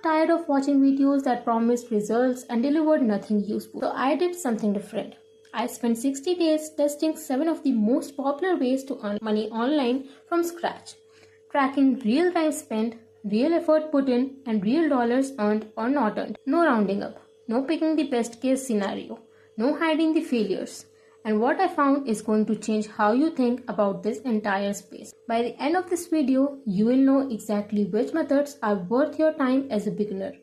tired of watching videos that promised results and delivered nothing useful. So I did something different. I spent 60 days testing 7 of the most popular ways to earn money online from scratch, tracking real time spent, real effort put in, and real dollars earned or not earned. No rounding up, no picking the best case scenario, no hiding the failures. And what I found is going to change how you think about this entire space. By the end of this video, you will know exactly which methods are worth your time as a beginner,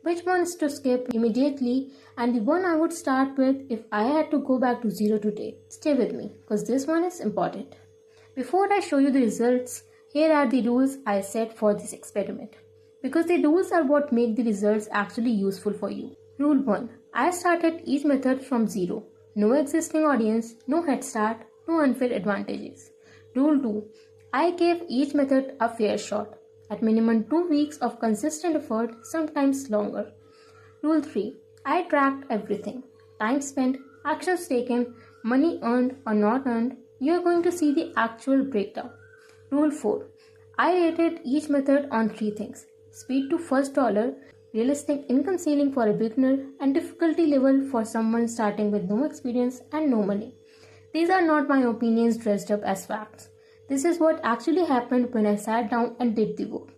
which ones to skip immediately, and the one I would start with if I had to go back to zero today. Stay with me, because this one is important. Before I show you the results, here are the rules I set for this experiment, because the rules are what make the results actually useful for you. Rule 1. I started each method from zero. No existing audience, no head start, no unfair advantages. Rule 2. I gave each method a fair shot, at minimum 2 weeks of consistent effort, sometimes longer. Rule 3. I tracked everything. Time spent, actions taken, money earned or not earned. You are going to see the actual breakdown. Rule 4. I rated each method on 3 things: speed to first dollar, realistic income ceiling for a beginner, and difficulty level for someone starting with no experience and no money. These are not my opinions dressed up as facts. This is what actually happened when I sat down and did the work.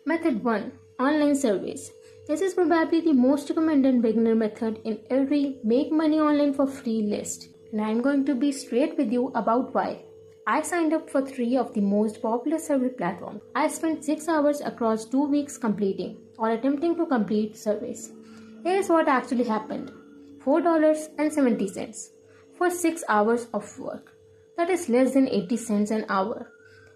Method 1. Online surveys. This is probably the most recommended beginner method in every make money online for free list. And I am going to be straight with you about why. I signed up for 3 of the most popular survey platforms. I spent 6 hours across 2 weeks completing or attempting to complete surveys. Here is what actually happened. $4.70 for 6 hours of work. That is less than 80 cents an hour.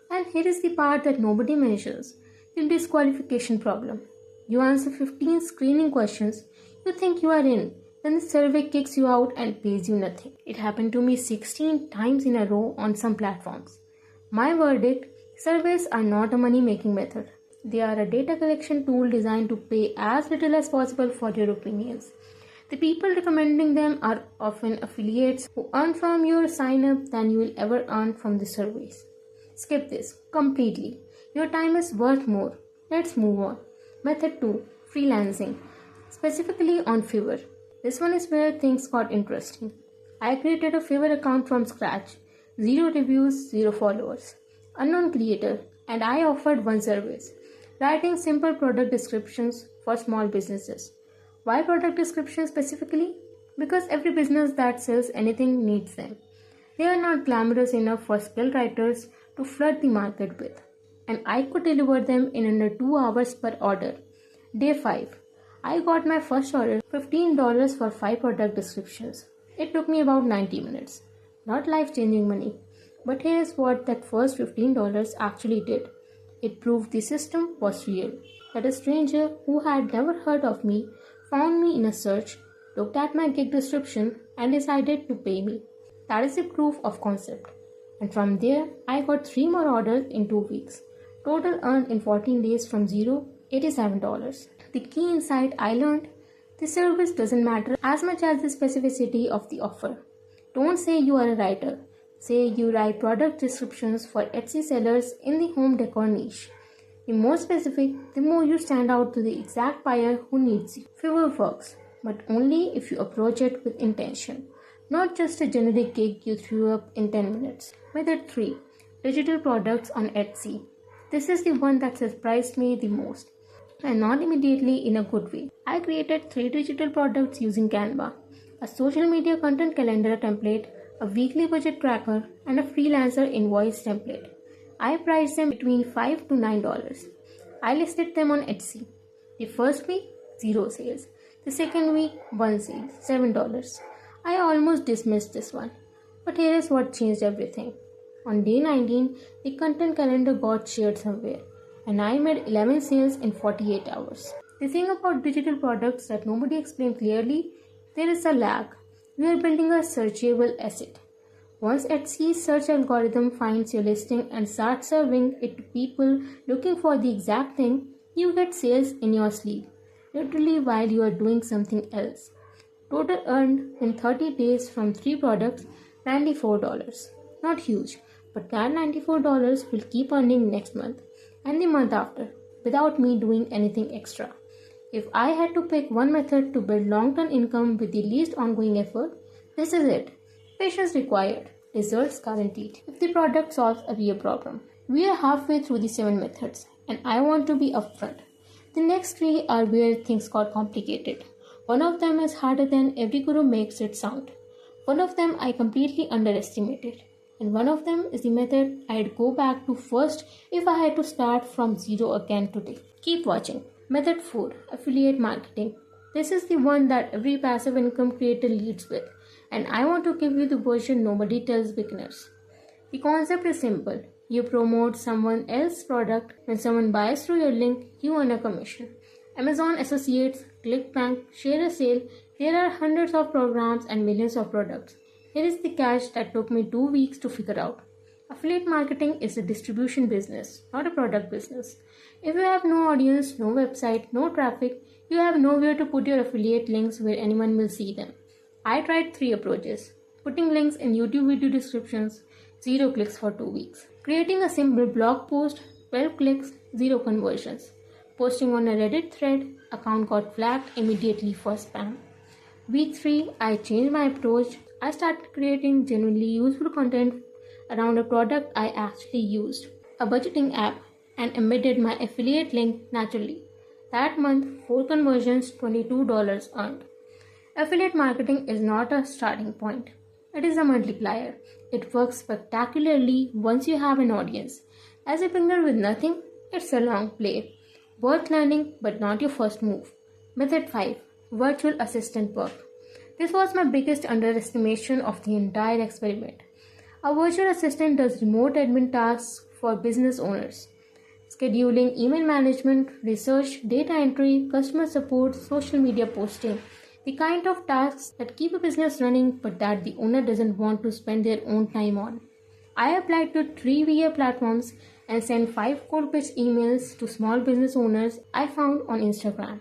And here is the part that nobody mentions, the disqualification problem. You answer 15 screening questions, you think you are in, then the survey kicks you out and pays you nothing. It happened to me 16 times in a row on some platforms. My verdict: surveys are not a money-making method. They are a data collection tool designed to pay as little as possible for your opinions. The people recommending them are often affiliates who earn from your sign-up than you will ever earn from the surveys. Skip this completely. Your time is worth more. Let's move on. Method 2. Freelancing. Specifically on Fiverr. This one is where things got interesting. I created a Fiverr account from scratch. 0 reviews, 0 followers. Unknown creator, and I offered 1 service: writing simple product descriptions for small businesses. Why product descriptions specifically? Because every business that sells anything needs them. They are not glamorous enough for skilled writers to flood the market with, and I could deliver them in under 2 hours per order. Day 5. I got my first order, $15 for 5 product descriptions. It took me about 90 minutes. Not life-changing money. But here is what that first $15 actually did. It proved the system was real. That a stranger who had never heard of me found me in a search, looked at my gig description, and decided to pay me. That is the proof of concept. And from there, I got 3 more orders in 2 weeks. Total earned in 14 days from zero, $87. The key insight I learned: the service doesn't matter as much as the specificity of the offer. Don't say you are a writer. Say you write product descriptions for Etsy sellers in the home decor niche. The more specific, the more you stand out to the exact buyer who needs you. Fiverr works, but only if you approach it with intention, not just a generic gig you threw up in 10 minutes. Method 3. Digital products on Etsy. This is the one that surprised me the most, and not immediately in a good way. I created 3 digital products using Canva, a social media content calendar template, a weekly budget tracker, and a freelancer invoice template. I priced them between $5 to $9. I listed them on Etsy. The first week, 0 sales. The second week, 1 sale, $7. I almost dismissed this one. But here is what changed everything. On day 19, the content calendar got shared somewhere, and I made 11 sales in 48 hours. The thing about digital products that nobody explained clearly: there is a lag. We are building a searchable asset. Once Etsy's search algorithm finds your listing and starts serving it to people looking for the exact thing, you get sales in your sleep, literally while you are doing something else. Total earned in 30 days from 3 products, $94. Not huge, but that $94 will keep earning next month and the month after without me doing anything extra. If I had to pick one method to build long-term income with the least ongoing effort, this is it. Patience required, results guaranteed. If the product solves a real problem. We are halfway through the 7 methods, and I want to be upfront. The next 3 are where things got complicated. One of them is harder than every guru makes it sound. One of them I completely underestimated. And one of them is the method I'd go back to first if I had to start from zero again today. Keep watching. Method 4. Affiliate marketing. This is the one that every passive income creator leads with, and I want to give you the version nobody tells beginners. The concept is simple. You promote someone else's product. When someone buys through your link, you earn a commission. Amazon Associates, ClickBank, Share a Sale. There are hundreds of programs and millions of products. Here is the catch that took me 2 weeks to figure out. Affiliate marketing is a distribution business, not a product business. If you have no audience, no website, no traffic, you have nowhere to put your affiliate links where anyone will see them. I tried 3 approaches. Putting links in YouTube video descriptions, 0 clicks for 2 weeks. Creating a simple blog post, 12 clicks, 0 conversions. Posting on a Reddit thread, account got flagged immediately for spam. Week 3, I changed my approach. I started creating genuinely useful content around a product I actually used, a budgeting app, and embedded my affiliate link naturally. That month, 4 conversions, $22 earned. Affiliate marketing is not a starting point. It is a multiplier. It works spectacularly once you have an audience. As a beginner with nothing, it's a long play. Worth learning, but not your first move. Method 5. Virtual assistant work. This was my biggest underestimation of the entire experiment. A virtual assistant does remote admin tasks for business owners. Scheduling, email management, research, data entry, customer support, social media posting. The kind of tasks that keep a business running but that the owner doesn't want to spend their own time on. I applied to 3 VA platforms and sent 5 cold pitch emails to small business owners I found on Instagram.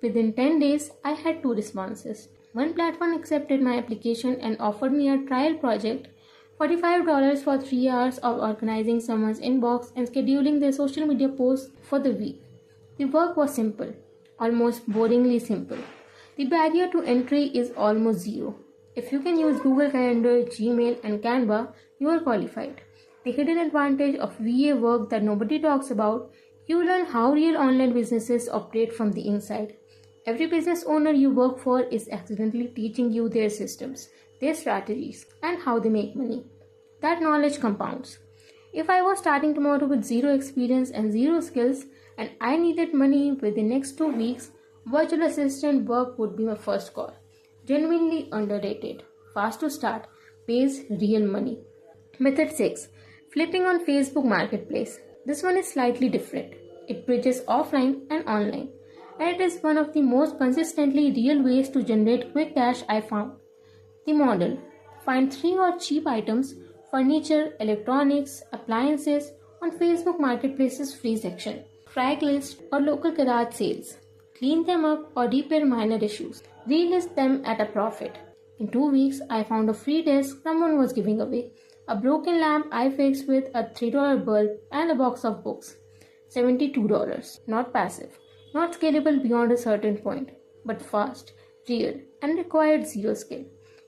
Within 10 days, I had 2 responses. One platform accepted my application and offered me a trial project, $45 for 3 hours of organizing someone's inbox and scheduling their social media posts for the week. The work was simple, almost boringly simple. The barrier to entry is almost zero. If you can use Google Calendar, Gmail, and Canva, you are qualified. The hidden advantage of VA work that nobody talks about, you learn how real online businesses operate from the inside. Every business owner you work for is accidentally teaching you their systems, their strategies, and how they make money. That knowledge compounds. If I was starting tomorrow with 0 experience and 0 skills, and I needed money within the next 2 weeks, virtual assistant work would be my first call. Genuinely underrated, fast to start, pays real money. Method 6. Flipping on Facebook Marketplace. This one is slightly different. It bridges offline and online, and it is one of the most consistently real ways to generate quick cash I found. The model. Find 3 or cheap items, furniture, electronics, appliances on Facebook Marketplace's free section, Craigslist or local garage sales. Clean them up or repair minor issues. Relist them at a profit. In 2 weeks, I found a free desk someone was giving away, a broken lamp I fixed with a $3 bulb, and a box of books. $72. Not passive, not scalable beyond a certain point, but fast, real, and required 0 skill.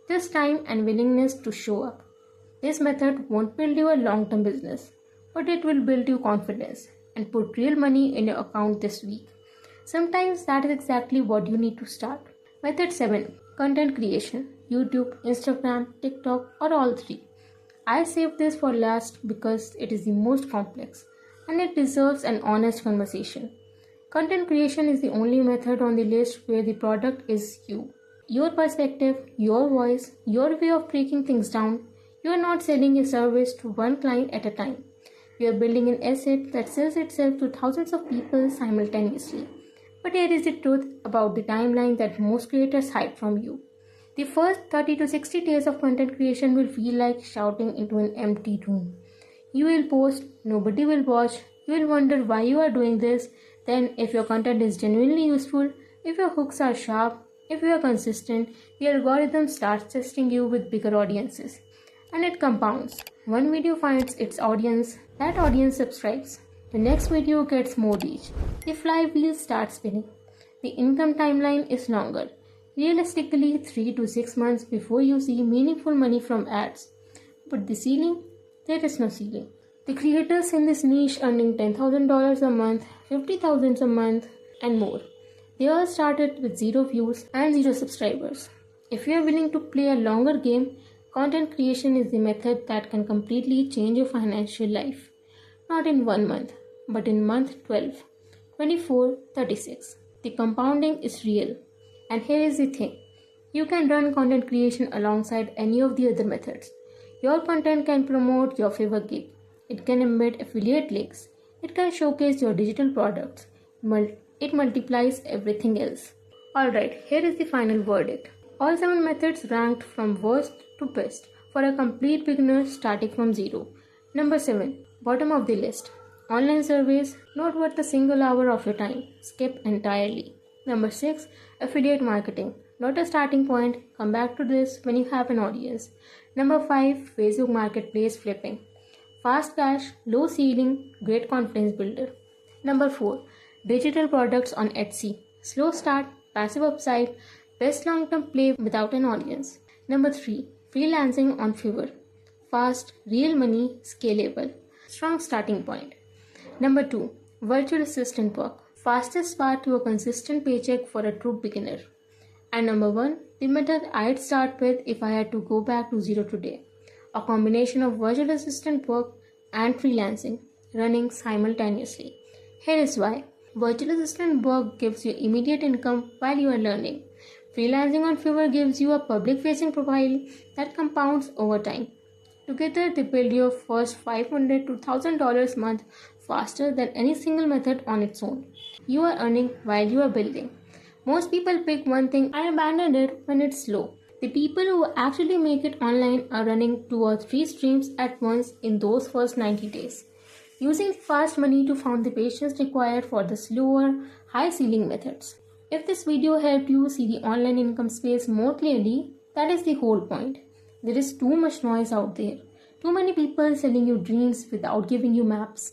Just time and willingness to show up. This method won't build you a long-term business, but it will build you confidence and put real money in your account this week. Sometimes that is exactly what you need to start. Method 7. Content creation. YouTube, Instagram, TikTok, or all 3. I saved this for last because it is the most complex and it deserves an honest conversation. Content creation is the only method on the list where the product is you. Your perspective, your voice, your way of breaking things down. You are not selling a service to one client at a time. You are building an asset that sells itself to thousands of people simultaneously. But here is the truth about the timeline that most creators hide from you. The first 30 to 60 days of content creation will feel like shouting into an empty room. You will post, nobody will watch, you will wonder why you are doing this. Then if your content is genuinely useful, if your hooks are sharp, if you are consistent, the algorithm starts testing you with bigger audiences. And it compounds. One video finds its audience, that audience subscribes. The next video gets more reach. The flywheel starts spinning. the income timeline is longer, realistically 3 to 6 months before you see meaningful money from ads. But the ceiling? There is no ceiling. The creators in this niche earning $10,000 a month, $50,000 a month, and more. They all started with 0 views and 0 subscribers. If you are willing to play a longer game, content creation is the method that can completely change your financial life. Not in 1 month, but in month 12, 24, 36. The compounding is real. And here is the thing. You can run content creation alongside any of the other methods. Your content can promote your Fiverr gig. It can embed affiliate links. It can showcase your digital products. It multiplies everything else. Alright, here is the final verdict. All 7 methods ranked from worst to best for a complete beginner starting from 0. Number 7. Bottom of the list. Online surveys, not worth a single hour of your time. Skip entirely. Number 6. Affiliate marketing. Not a starting point. Come back to this when you have an audience. Number 5. Facebook Marketplace flipping. Fast cash, low ceiling, great confidence builder. Number 4. Digital products on Etsy. Slow start, passive upside, best long-term play without an audience. Number 3. Freelancing on Fiverr. Fast, real money, scalable. Strong starting point. Number 2. Virtual assistant work. Fastest path to a consistent paycheck for a true beginner. And number 1. The method I'd start with if I had to go back to 0 today. A combination of virtual assistant work and freelancing running simultaneously. Here is why. Virtual assistant work gives you immediate income while you are learning. Freelancing on Fiverr gives you a public-facing profile that compounds over time. Together, they build your first $500 to $1,000 a month faster than any single method on its own. You are earning while you are building. Most people pick one thing and abandon it when it's slow. The people who actually make it online are running 2 or 3 streams at once in those first 90 days. Using fast money to fund the patience required for the slower, high-ceiling methods. If this video helped you see the online income space more clearly, that is the whole point. There is too much noise out there. Too many people selling you dreams without giving you maps.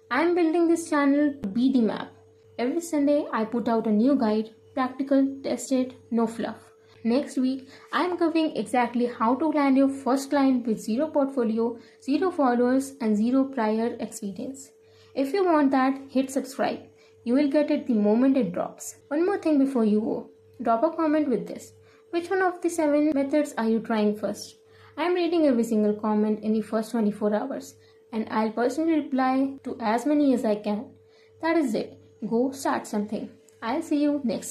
I am building this channel to be the map. Every Sunday, I put out a new guide, practical, tested, no fluff. Next week, I am covering exactly how to land your first client with 0 portfolio, 0 followers, and 0 prior experience. If you want that, hit subscribe. You will get it the moment it drops. One more thing before you go. Drop a comment with this. Which one of the 7 methods are you trying first? I am reading every single comment in the first 24 hours, and I'll personally reply to as many as I can. That is it. Go start something. I'll see you next time.